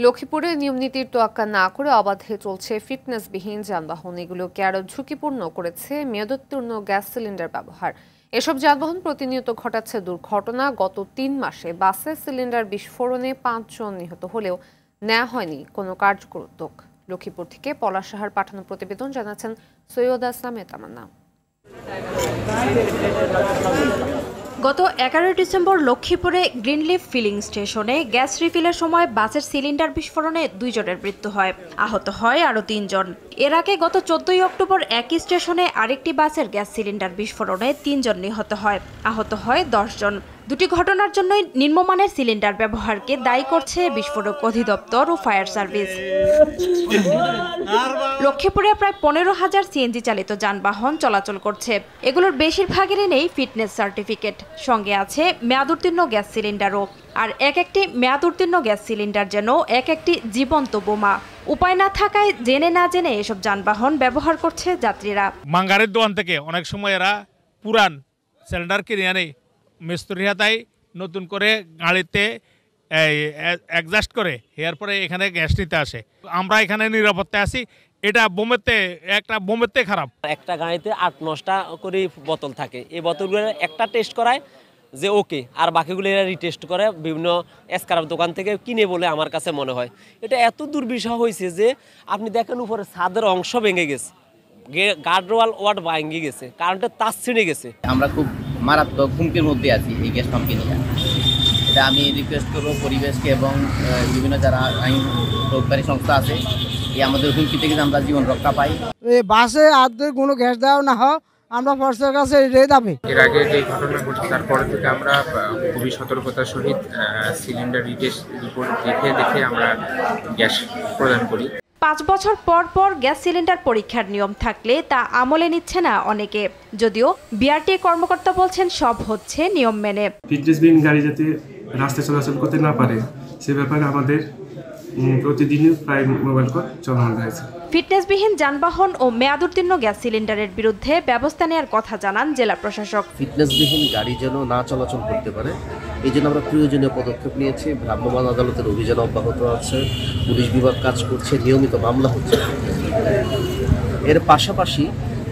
লক্ষ্মীপুরে নিয়মনীতির তোয়াক্কা না করে অবাধে চলছে ফিটনেসবিহীন যানবাহন। এগুলোকে আরও ঝুঁকিপূর্ণ করেছে মেয়াদোত্তীর্ণ গ্যাস সিলিন্ডার ব্যবহার। এসব যানবাহন প্রতিনিয়ত ঘটাচ্ছে দুর্ঘটনা। গত ৩ মাসে বাসে সিলিন্ডার বিস্ফোরণে ৫ জন নিহত হলেও নেওয়া হয়নি কোনো কার্যকর উদ্যোগ। লক্ষ্মীপুর থেকে পলাশ সাহার পাঠানো প্রতিবেদন জানাচ্ছেন সৈয়দা সামিয়া তামান্না। গত 11 ডিসেম্বর লক্ষ্মীপুরে গ্রিনলিফ ফিলিং স্টেশনে গ্যাস রিফিলের সময় বাসের সিলিন্ডার বিস্ফোরণে 2 জনের মৃত্যু হয়, আহত হয় আরও 3 জন। এর আগে গত 14 অক্টোবর একই স্টেশনে আরেকটি বাসের গ্যাস সিলিন্ডার বিস্ফোরণে 3 জন নিহত হয়, আহত হয় 10 জন। দুটি ঘটনার জন্যই নিম্নমানের সিলিন্ডার ব্যবহারকে দায়ী করছে বিস্ফোরক অধিদপ্তর ও ফায়ার সার্ভিস। লক্ষ্মীপুরে প্রায় 15,000 সিএনজি চালিত যানবাহন চলাচল করছে। এগুলোর বেশিরভাগেরই নেই ফিটনেস সার্টিফিকেট, সঙ্গে আছে মেয়াদোত্তীর্ণ গ্যাস সিলিন্ডারও। আর একটি মেয়াদোত্তীর্ণ গ্যাস সিলিন্ডার যেন একটি জীবন্ত বোমা। উপায় না থাকায় জেনে না জেনে এসব যানবাহন ব্যবহার করছে যাত্রীরা। মাঙ্গারের দোকান থেকে অনেক সময় এরা পুরান সিলিন্ডার কিনে আনে, মিস্ত্রি হাতায় নতুন করে গাড়িতে অ্যাডজাস্ট করে এরপরে এখানে গ্যাস নিতে আসে। আমরা এখানে নিরাপত্তায় আছি। এটা বোমেতে খারাপ। একটা গাড়িতে 8-9টা করে বোতল থাকে। এই বোতলগুলো একটা টেস্ট করায় যে ওকে, আর বাকিগুলো এরা রিটেস্ট করে বিভিন্ন স্ক্র্যাপ দোকান থেকে কিনে বলে আমার কাছে মনে হয়। এটা এত দুর্বিষহ হয়েছে যে আপনি দেখেন উপরে ছাদের অংশ ভেঙে গেছে, গার্ডওয়াল ওয়ার্ড ভেঙে গেছে, কারেন্টের তার ছিঁড়ে গেছে। আমরা খুব মারাত্মক হুমকির মধ্যে আছি এই গ্যাস পাম্পকে নিয়ে। এটা আমি রিকোয়েস্ট করবো পরিবেশকে এবং বিভিন্ন যারা আইন প্রয়োগকারী সংস্থা আছে, এই আমাদের হুমকি থেকে আমরা জীবন রক্ষা পাই। এই বাসে আর কোনো গ্যাস দেওয়া না হয়, আমরা ফোর্সের কাছে এটাই দাবি। এর আগে যে ঘটনা ঘটছে তারপর থেকে আমরা খুবই সতর্কতার সহিত সিলিন্ডার রিপোর্ট দেখে আমরা গ্যাস প্রদান করি। 5 বছর পর পর গ্যাস সিলিন্ডার পরীক্ষার নিয়ম থাকলে তা আমলে নিচ্ছে না অনেকে। যদিও বিআরটিএ কর্মকর্তা বলছেন সব হচ্ছে নিয়ম মেনে। ফিটনেসবিহীন গাড়ি যাতে রাস্তায় চলাচল করতে না পারে সে ব্যাপারে আমাদের প্রতিদিনই প্রায় মোবাইল কোর্ট চালানো হয়েছে। ফিটনেসবিহীন যানবাহন ও মেয়াদোত্তীর্ণ গ্যাস সিলিন্ডারের বিরুদ্ধে ব্যবস্থা নেওয়ার কথা জানান জেলা প্রশাসক। ফিটনেসবিহীন গাড়ি যেন না চলাচল করতে পারে, এই জন্য আমরা প্রয়োজনীয় পদক্ষেপ নিয়েছি। ভ্রাম্যমাণ আদালতের অভিযান অব্যাহত আছে, পুলিশ বিভাগ কাজ করছে, নিয়মিত মামলা হচ্ছে। এর পাশাপাশি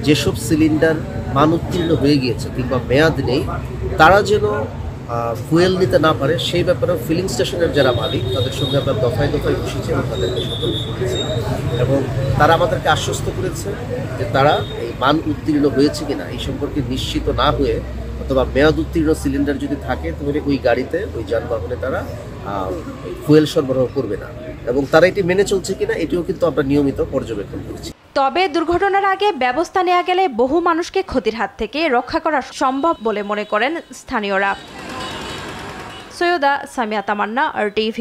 যেসব সিলিন্ডার মান উত্তীর্ণ হয়ে গিয়েছে কিংবা মেয়াদ নেই, তারা যেন ফুয়েল নিতে না পারে সেই ব্যাপারে ফিলিং স্টেশনের যারা মালিক তাদের সঙ্গে আমরা দফায় দফায় বসেছি এবং তাদেরকে সতর্ক করেছি, এবং তারা আমাদেরকে আশ্বস্ত করেছে যে তারা এই মান উত্তীর্ণ হয়েছে কিনা এই সম্পর্কে নিশ্চিত না হয়ে, অথবা মেয়াদ উত্তীর্ণ সিলিন্ডার যদি থাকে তাহলে ওই গাড়িতে ওই যানবাহনে তারা ফুয়েল সরবরাহ করবে না, এবং তারা এটি মেনে চলছে কিনা এটিও কিন্তু আমরা নিয়মিত পর্যবেক্ষণ করছি। তবে দুর্ঘটনার আগে ব্যবস্থা নেওয়া গেলে বহু মানুষকে ক্ষতির হাত থেকে রক্ষা করা সম্ভব বলে মনে করেন স্থানীয়রা। সৈয়দা সামিয়া তামান্না, RTV।